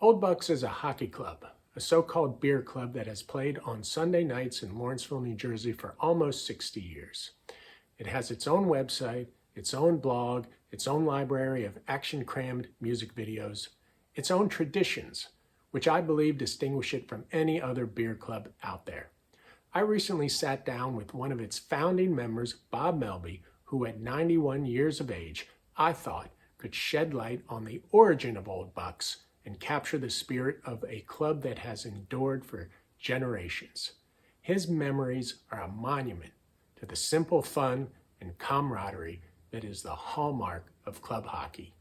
Old Bucks is a hockey club, a so-called beer club that has played on Sunday nights in Lawrenceville, New Jersey for almost 60 years. It has its own website, its own blog, its own library of action-crammed music videos, its own traditions, which I believe distinguish it from any other beer club out there. I recently sat down with one of its founding members, Bob Melby, who at 91 years of age, I thought could shed light on the origin of Old Bucks and capture the spirit of a club that has endured for generations. His memories are a monument to the simple fun and camaraderie that is the hallmark of club hockey.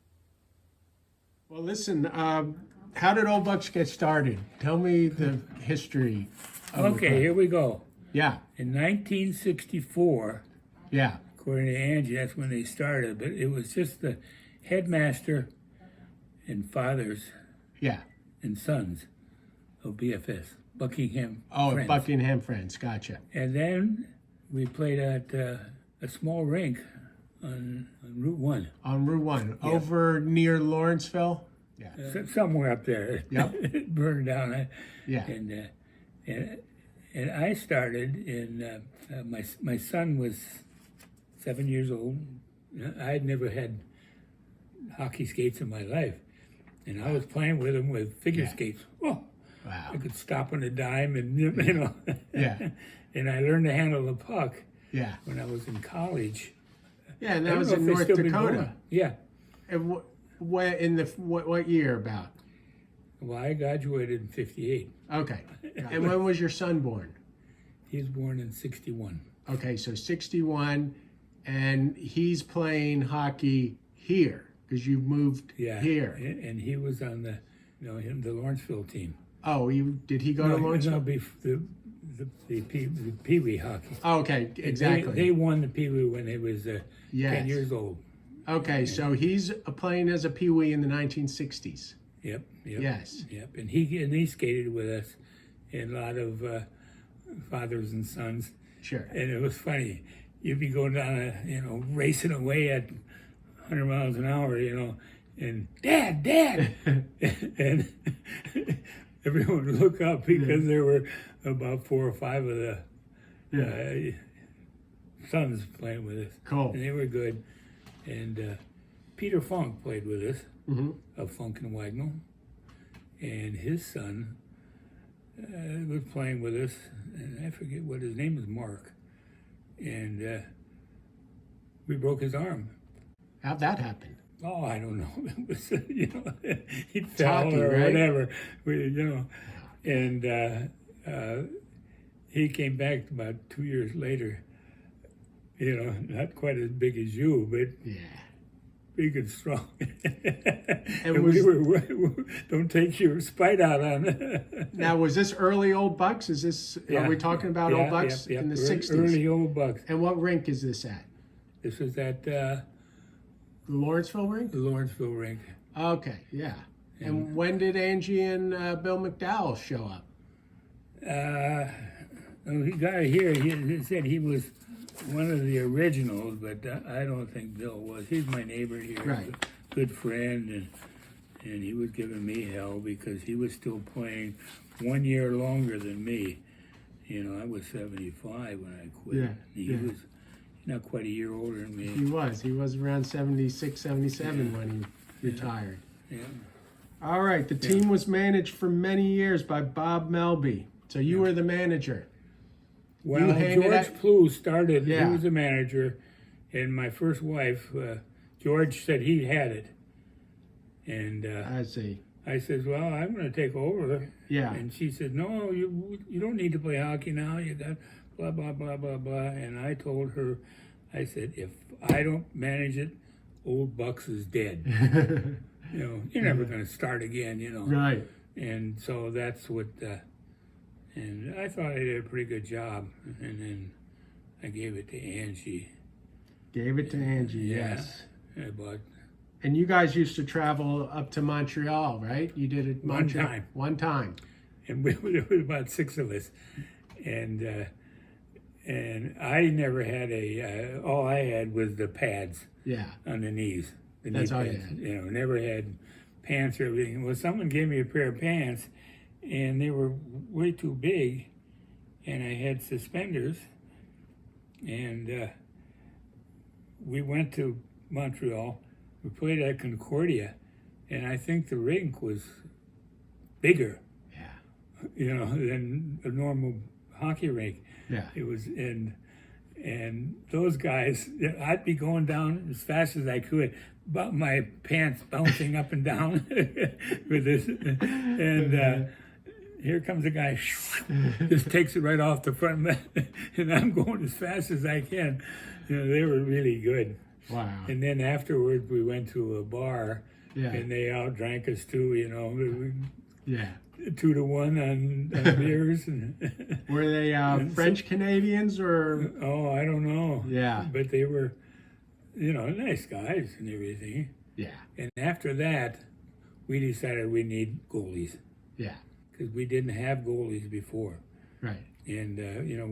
Well, listen, how did Old Bucks get started? Tell me the history of Okay, here we go. Yeah. In 1964, Yeah. according to Angie, that's when they started, but it was just the headmaster and fathers Yeah. and sons of BFS, Buckingham Oh, Friends. Buckingham Friends. Gotcha. And then we played at a small rink on Route 1. On Route 1, over near Lawrenceville? Yeah. Somewhere up there. Yep. It burned down. Yeah. And I started in, my son was 7 years old. I had never had hockey skates in my life. And I was playing with him with figure skates. Oh, Wow. I could stop on a dime and, you know. Yeah. And I learned to handle the puck Yeah. when I was in college. Yeah, and I that don't was know in if they've North still been Dakota. going. Yeah. And what year about? Well, I graduated in 58. Okay. And when was your son born? He was born in 61. Okay, so 61, and he's playing hockey here because you moved Yeah. here. And he was on the, the Lawrenceville team. Oh, did he go to Lawrenceville? No, the Pee Wee hockey. Oh, okay, exactly. They won the Pee Wee when they was 10 Yes. years old. Okay, so he's playing as a Pee Wee in the 1960s. Yep. Yes. Yep. And he skated with us in a lot of fathers and sons. Sure. And it was funny. You'd be going down racing away at 100 miles an hour, and Dad, and everyone would look up because there were about 4 or 5 of the sons playing with us. Cool. And they were good. And Peter Funk played with us of Funk and Wagnall, and his son was playing with us, and I forget what his name is, Mark, and we broke his arm. How'd that happen? Oh, I don't know. It was, he fell hockey, or right? whatever, and he came back about 2 years later. Not quite as big as you, but Yeah. big and strong. And And we were don't take your spite out on. Now, was this early Old Bucks? Are we talking about Old Bucks in the 60s? Early Old Bucks. And what rink is this at? This was at The Lawrenceville rink? the Lawrenceville rink. Okay, yeah. And when did Angie and Bill McDowell show up? He got here. He said he was one of the originals, but I don't think Bill was. He's my neighbor here, Right. a good friend, and he was giving me hell because he was still playing 1 year longer than me. I was 75 when I quit. Yeah, He yeah. was not quite a year older than me. He was around 76, 77 when he retired. Yeah. All right, the team was managed for many years by Bob Melby. So you were the manager. Well, handed George out- Plouffe started. Yeah. He was the manager, and my first wife, George, said he had it, and I see. I said, "Well, I'm going to take over." Yeah. And she said, "No, you don't need to play hockey now. You got blah blah blah blah blah." And I told her, I said, "If I don't manage it, Old Bucks is dead. You're never going to start again. Right. And so that's what. And I thought I did a pretty good job. And then I gave it to Angie. Gave it to Angie, yes. But And you guys used to travel up to Montreal, right? You did it One time. One time. and there was about 6 of us. And I never had all I had was the pads Yeah. on the knees. The That's knee all you pads. had. Never had pants or everything. Well, someone gave me a pair of pants, and they were way too big, and I had suspenders, and we went to Montreal. We played at Concordia, and I think the rink was bigger, than a normal hockey rink. Yeah. It was and those guys, I'd be going down as fast as I could, but my pants bouncing up and down with this, and here comes a guy, just takes it right off the front, and I'm going as fast as I can. They were really good. Wow. And then afterwards, we went to a bar, and they outdrank us too. Yeah. 2-1 on beers. And Were they French Canadians or? Oh, I don't know. Yeah. But they were, nice guys and everything. Yeah. And after that, we decided we need goalies. Yeah. Because we didn't have goalies before. Right. And,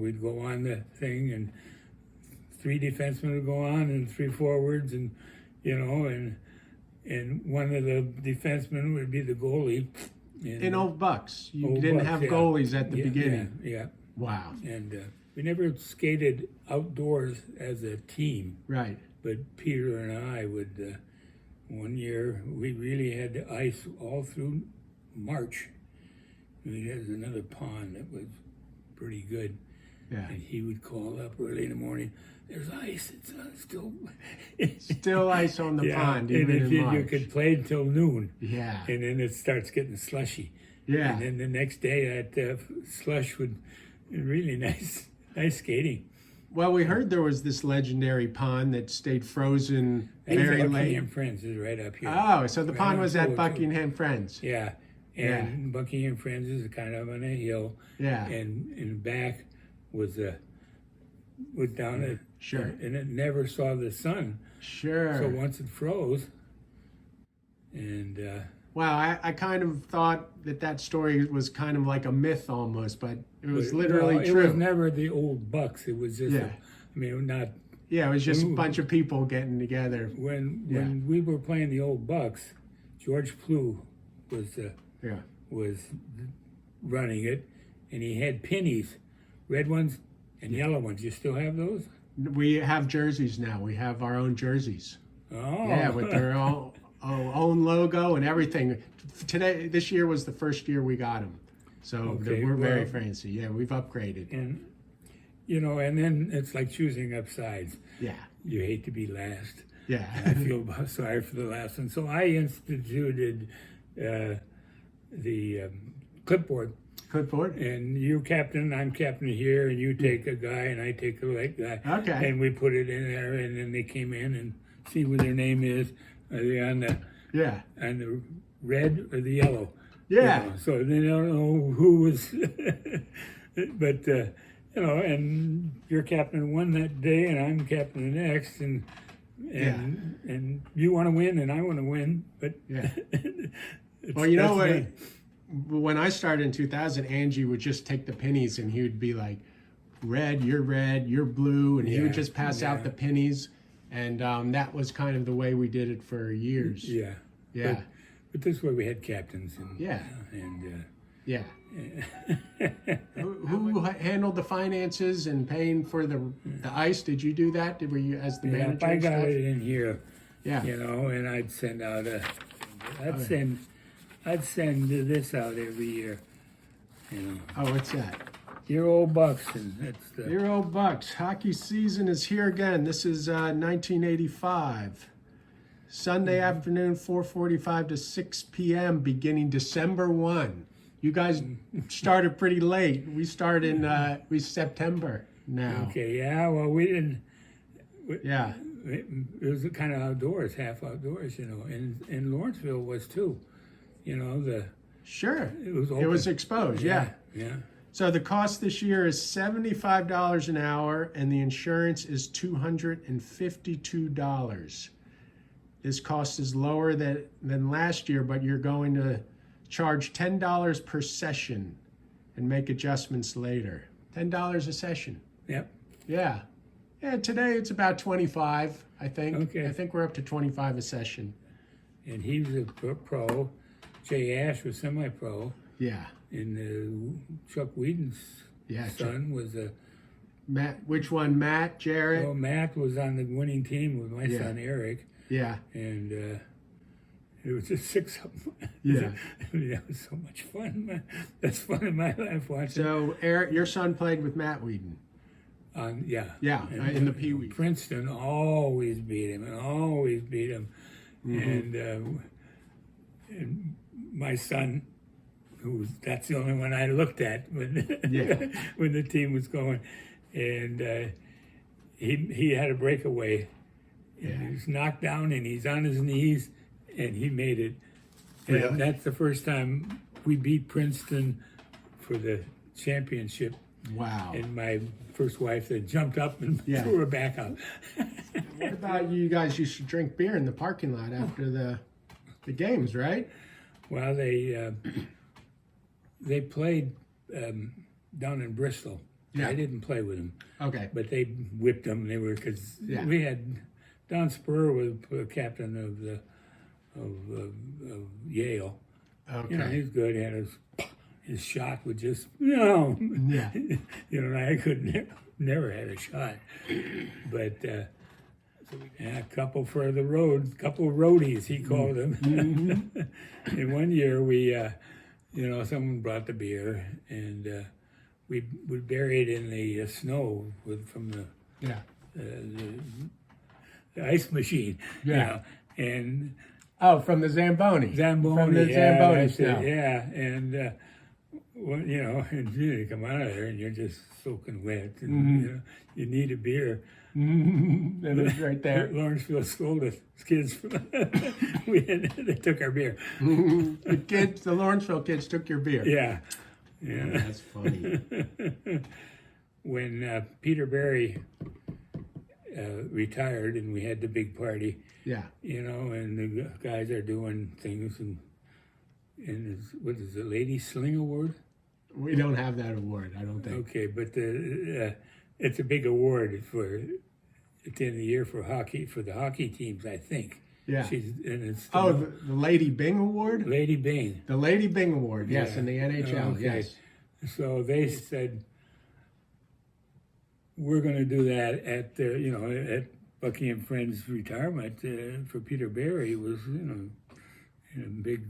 we'd go on the thing, and 3 defensemen would go on and 3 forwards, and, and one of the defensemen would be the goalie. In Old Bucks, you Old didn't Bucks, have yeah. goalies at the Yeah, beginning. Yeah. Wow. And we never skated outdoors as a team. Right. But Peter and I would, one year, we really had the ice all through March. We had another pond that was pretty good. Yeah. And he would call up early in the morning, there's ice, it's still... Still ice on the pond, and even if in you March. could play until noon. Yeah. And then it starts getting slushy. Yeah. And then the next day, that slush would really nice skating. Well, we heard there was this legendary pond that stayed frozen very late. Buckingham Friends is right up here. Oh, so the Right pond on was at Full- Buckingham Friends. Yeah. And Buckingham Friends is kind of on a hill. Yeah. And back was down at... Sure. And it never saw the sun. Sure. So once it froze, and... Wow, I kind of thought that story was kind of like a myth almost, but it was literally true. It was never the old Bucks. It was just, not... Yeah, it was just a bunch of people getting together. When we were playing the old Bucks, George Plew was running it, and he had pennies, red ones and yellow ones. You still have those? We have jerseys now. We have our own jerseys. Oh. Yeah, with their own logo and everything. This year was the first year we got them. So we're very fancy. Yeah, we've upgraded. And, and then it's like choosing up sides. Yeah. You hate to be last. Yeah. I feel sorry for the last one. So I instituted the clipboard. Clipboard? And you're captain, I'm captain here, and you take a guy, and I take a white guy. Okay. And we put it in there, and then they came in and see what their name is. Are they on the red or the yellow? Yeah. So they don't know who was, but and you're captain one that day, and I'm captain the next, and you want to win, and I want to win, but well, you know what? When I started in 2000, Angie would just take the pennies, and he would be like, red, you're blue, and he would just pass out the pennies. And that was kind of the way we did it for years. Yeah. Yeah. But this way we had captains. And, Who handled the finances and paying for the ice? Did you do that? Were you as the manager? Yeah, I got it in here. Yeah. And I'd send out I'd send this out every year. Oh, what's that? Your Old Bucks, and that's the... Your Old Bucks. Hockey season is here again. This is 1985. Sunday afternoon, 4:45 to 6 p.m., beginning December 1. You guys started pretty late. We started in September now. Okay, yeah, well, we didn't... Yeah. It was kind of outdoors, half outdoors, and Lawrenceville was too. Sure. It was open. It was exposed, yeah. Yeah. So the cost this year is $75 an hour, and the insurance is $252. This cost is lower than last year, but you're going to charge $10 per session and make adjustments later. $10 a session. Yep. Yeah. Yeah, today it's about 25, I think. Okay. I think we're up to 25 a session. and he was a pro. Jay Ash was semi-pro, Yeah. and Chuck Whedon's Yeah. son was a. Matt, which one? Matt, Jarrett? Well, Matt was on the winning team with my son Eric, Yeah. and it was just 6 of them. Yeah. That was so much fun. That's fun in my life watching. So, Eric, your son played with Matt Whedon. Yeah. Yeah, And, in the Pee Wee. Princeton always beat him and always beat him. And my son, that's the only one I looked at when when the team was going, and he had a breakaway. And he was knocked down and he's on his knees and he made it. And Really? that's the first time we beat Princeton for the championship. Wow. And my first wife then jumped up and threw her back out. What about you guys used to drink beer in the parking lot after the games, right? Well, they played down in Bristol. Yeah. I didn't play with them, Okay. but they whipped them. They were because we had Don Spur was the captain of Yale. Okay. You know, he's good. He had his shot would just no. Yeah. You know, I could never had a shot, but. And a couple for the road, couple of roadies, he called them. And one year we, someone brought the beer and we buried in the snow from the ice machine. Yeah. And from the Zamboni. Zamboni. From the Zamboni snow. And and you come out of there and you're just soaking wet, and you need a beer. It was right there. Lawrenceville scolded us kids. They took our beer. The Lawrenceville kids took your beer. Yeah. Oh, that's funny. When Peter Barry retired and we had the big party, and the guys are doing things, and what is it, Lady Sling Award? We don't have that award, I don't think. Okay, but it's a big award at the end of the year for the hockey teams, I think. Yeah. It's the Lady Bing Award? Lady Bing. The Lady Bing Award, yes, Yeah. in the NHL, Okay. yes. So they said, we're going to do that at Bucky and Friends retirement for Peter Barry. It was, in a big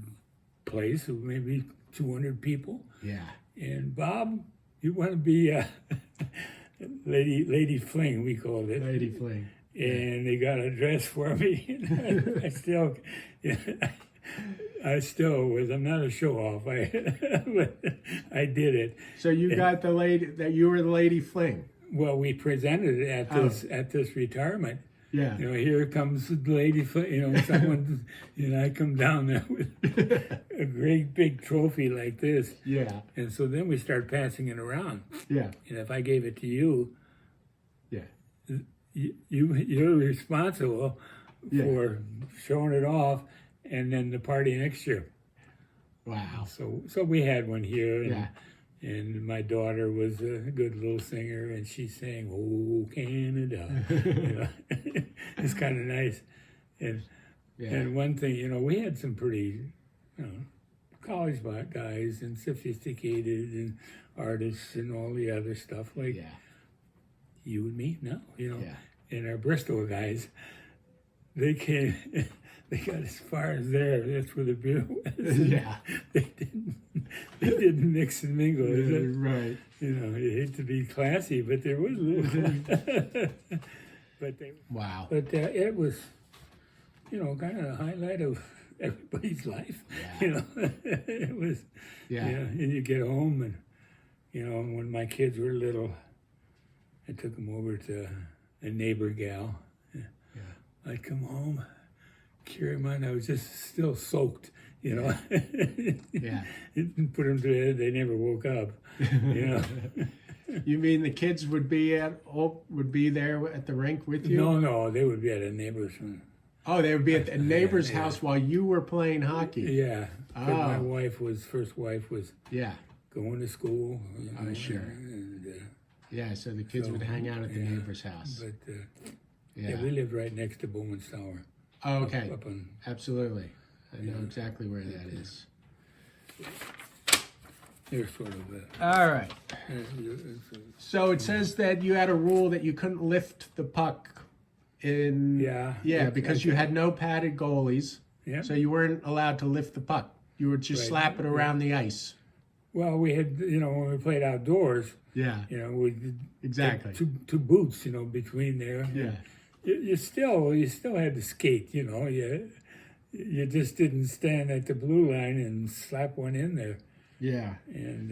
place of maybe 200 people. Yeah. And Bob, you want to be Lady Fling, we called it. Lady Fling. And they got a dress for me. I still was. I'm not a show off. But I did it. So you got the lady that you were the Lady Fling. Well, we presented it at this retirement. Yeah. Here comes the Lady Fling. Someone. I come down there with a great big trophy like this. Yeah. And so then we start passing it around. Yeah. And if I gave it to you, yeah, you're responsible for showing it off, and then the party next year. Wow. So we had one here, and my daughter was a good little singer, and she sang "Oh Canada." It's kind of nice, and one thing, we had some pretty, college guys and sophisticated and artists and all the other stuff like. Yeah. You and me, no, and our Bristol guys, they got as far as there. That's where the beer was. Yeah, they didn't mix and mingle. Right. You hate to be classy, but there was a little. Wow. But it was, kind of the highlight of everybody's life. Yeah. It was. Yeah. And you get home and, when my kids were little. I took them over to a neighbor gal. Yeah. I'd come home, carry them on. I was just still soaked, Yeah. Put them to bed. They never woke up. You mean the kids would be there at the rink with you? No, they would be at a neighbor's. Oh, they would be at a neighbor's house while you were playing hockey. Yeah. Oh. My first wife was going to school. Sure. And, so the kids would hang out at the neighbor's house. But we lived right next to Bowman's Tower. Oh, okay. Up on, Absolutely. I know exactly where that is. They're sort of All right. uh, So it says that you had a rule that you couldn't lift the puck in. Yeah, because you had no padded goalies. yeah. So you weren't allowed to lift the puck. You would just Right. slap it around the ice. Well, we had, when we played outdoors, Yeah. we did Exactly. two boots, between there. Yeah. You still had to skate, you just didn't stand at the blue line and slap one in there. Yeah. And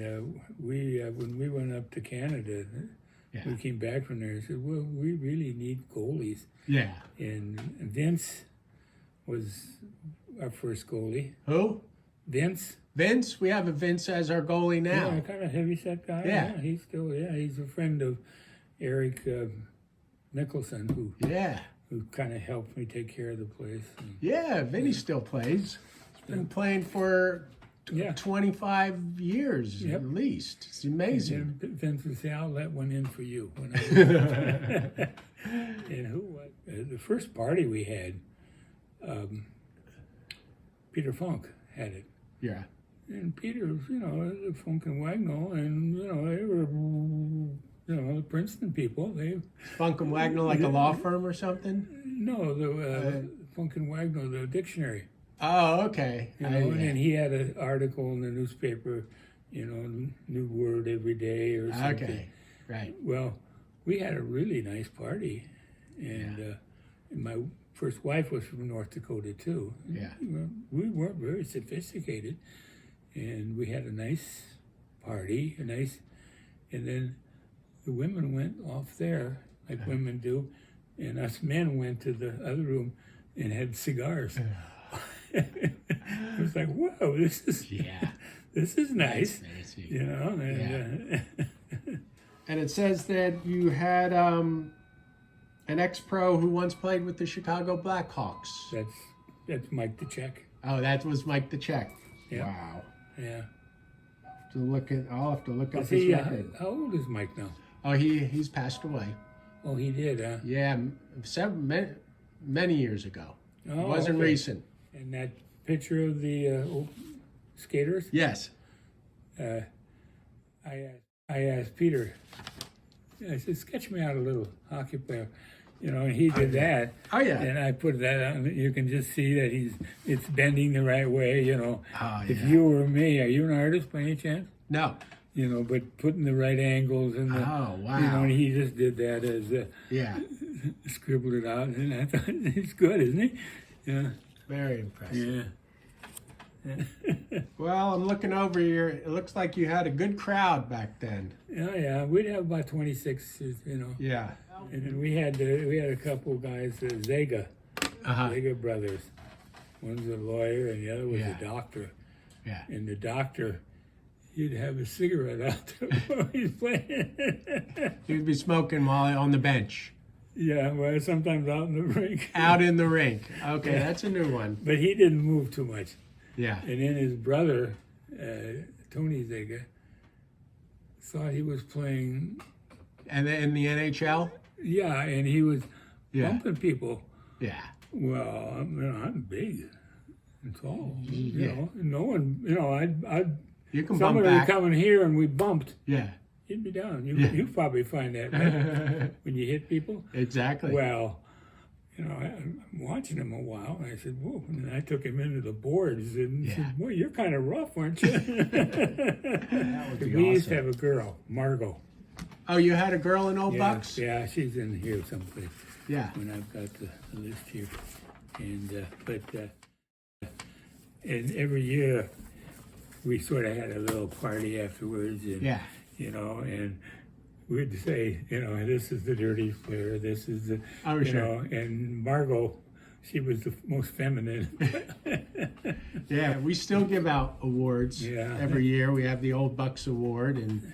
when we went up to Canada, Yeah. we came back from there and said, well, we really need goalies. Yeah. And Vince was our first goalie. Who? Vince. Vince. We have a Vince as our goalie now. Yeah, kind of heavyset guy. Yeah. He's still, he's a friend of Eric Nicholson, who kind of helped me take care of the place. And, Yeah, Vinny still plays. He's been playing for yeah. 25 years Yep. at least. It's amazing. And Vince would say, I'll let one in for you. When and who was the first party we had? Peter Funk had it. Yeah. And Peter was, the Funk and Wagnall, and, they were, the Princeton people. They Funk and Wagner, like a law firm or something? No, the Funk and Wagnall, the dictionary. Oh, okay. And then he had an article in the newspaper, new word every day or something. Okay, right. Well, we had a really nice party, and my first wife was from North Dakota too. Yeah. We weren't very sophisticated, and we had a nice party, and then the women went off there like women do, and us men went to the other room and had cigars. It was like, whoa, this is nice, and, And it says that you had an ex-pro who once played with the Chicago Blackhawks. that's Mike the Czech. Oh, that was Mike the Czech. Yeah. Wow. Yeah. I'll have to look up Is his he, record. how old is Mike now? Oh, he's passed away. Oh, he did, huh? Yeah, many years ago. Oh, It wasn't okay. recent. And that picture of the skaters, Yes. I asked Peter, I said, sketch me out a little hockey player. And he did that. Oh, yeah. And I put that on. You can just see that it's bending the right way, Oh, If yeah. you were me, are you an artist by any chance? No. But putting the right angles and the, Oh, wow. and he just did that as Yeah. scribbled it out. And I thought, he's good, isn't he? Yeah. Very impressive. Yeah. Well, I'm looking over here. It looks like you had a good crowd back then. Yeah. We'd have about 26, Yeah. And then we had a couple guys, Zega brothers. One's a lawyer and the other was Yeah. a doctor. Yeah. And the doctor, he'd have a cigarette out there while he's playing. You'd be smoking while on the bench. Yeah, well, sometimes out in the rink. Out in the rink. Okay, that's a new one. But he didn't move too much. Yeah. And then his brother, Tony Zega, thought he was playing. And then in the NHL? Yeah, and he was Yeah. bumping people. Yeah. Well, I'm big and tall. Yeah. No one, I'd You can bump somebody would back. come in here and we bumped. Yeah. He'd be down. Yeah. You probably find that, right? When you hit people. Exactly. Well, I'm watching him a while, and I said, whoa. And then I took him into the boards and said, boy, you're kind of rough, aren't you? That would be We used to awesome. have a girl, Margot. Oh, you had a girl in Old Bucks? Yeah, she's in here someplace. Yeah. When I've got the list here. And, and every year we sort of had a little party afterwards. And, Yeah. And we'd say, this is the dirtiest player, this is the, Oh, sure. and Margot, she was the most feminine. Yeah, we still give out awards Yeah. every year. We have the Old Bucks Award and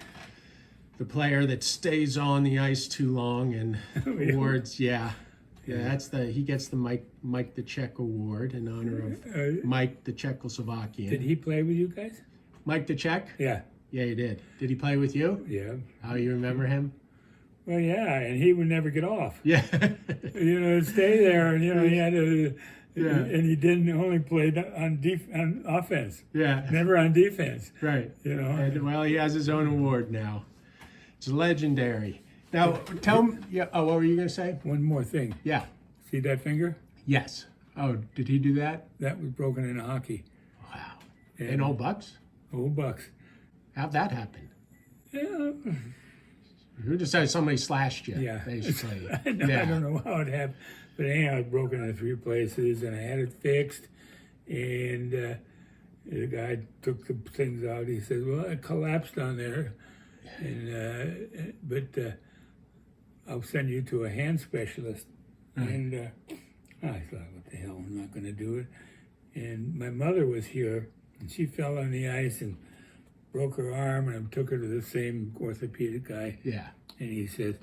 the player that stays on the ice too long and awards. Yeah. Yeah, he gets the Mike the Czech Award in honor of Mike the Czechoslovakian. Did he play with you guys? Mike the Czech? Yeah. Yeah, he did. Did he play with you? Yeah. Oh, you remember him? Well, yeah, and he would never get off. Yeah. Stay there, and he had Yeah. And he didn't only play on offense. Yeah. Never on defense. Right. You know. And, well, he has his own award now. It's legendary. Now, tell me. Yeah. Oh, what were you going to say? One more thing. Yeah. See that finger? Yes. Oh, did he do that? That was broken in hockey. Wow. And In Old Bucks? Old Bucks. How'd that happen? Yeah. Who decided somebody slashed you? Yeah. Basically. I don't know how it happened. But anyhow, I was broken in 3 places, and I had it fixed. And the guy took the things out. He said, "Well, it collapsed on there, but I'll send you to a hand specialist." And I thought, "What the hell? I'm not going to do it." And my mother was here, and she fell on the ice and broke her arm, and I took her to the same orthopedic guy. Yeah. And he said,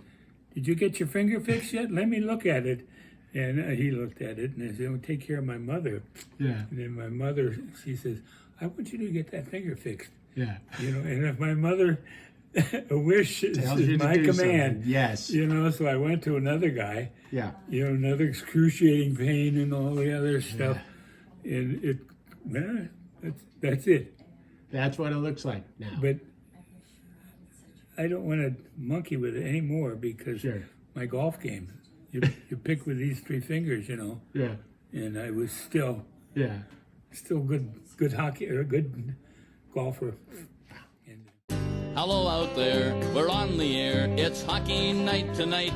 "Did you get your finger fixed yet? Let me look at it." And he looked at it, and I said, "Well, take care of my mother." Yeah. And then my mother, she says, "I want you to get that finger fixed." Yeah. You know, and if my mother, a wish is Tells you to my do command. something. Yes. You know, so I went to another guy, Yeah. you know, another excruciating pain and all the other stuff. And that's it. That's what it looks like now. But I don't want to monkey with it anymore because Sure. my golf game, you pick with these 3 fingers, you know, Yeah. and I was still Yeah. good hockey or good golfer. Hello out there, we're on the air. It's hockey night tonight.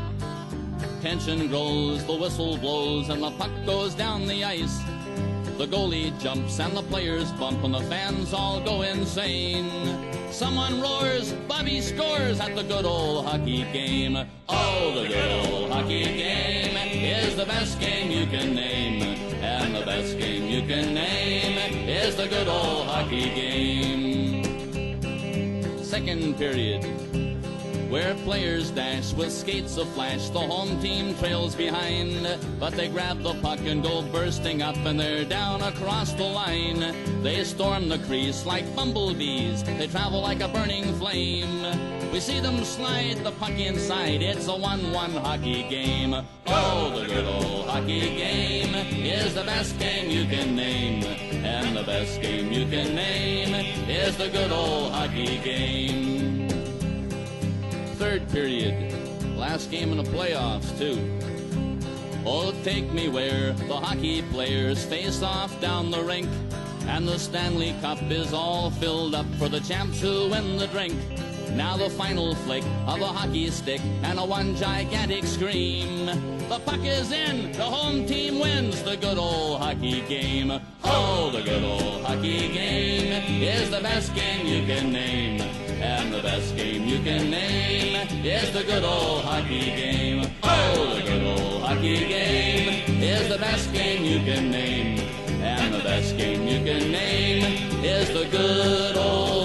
Tension grows, the whistle blows, and the puck goes down the ice. The goalie jumps and the players bump and the fans all go insane. Someone roars, Bobby scores at the good old hockey game. Oh, the good old hockey game is the best game you can name. And the best game you can name is the good old hockey game. Second period, where players dash with skates aflash. The home team trails behind, but they grab the puck and go bursting up, and they're down across the line. They storm the crease like bumblebees. They travel like a burning flame. We see them slide the puck inside. It's a 1-1 hockey game. Oh, the good old hockey game is the best game you can name. And the best game you can name is the good old hockey game. Third period, last game in the playoffs too. Oh, take me where the hockey players face off down the rink, and the Stanley Cup is all filled up for the champs who win the drink. Now the final flick of a hockey stick and a one gigantic scream. The puck is in, the home team wins the good old hockey game. Oh, the good old hockey game is the best game you can name. And the best game you can name is the good old hockey game. Oh, the good old hockey game is the best game you can name. And the best game you can name is the good old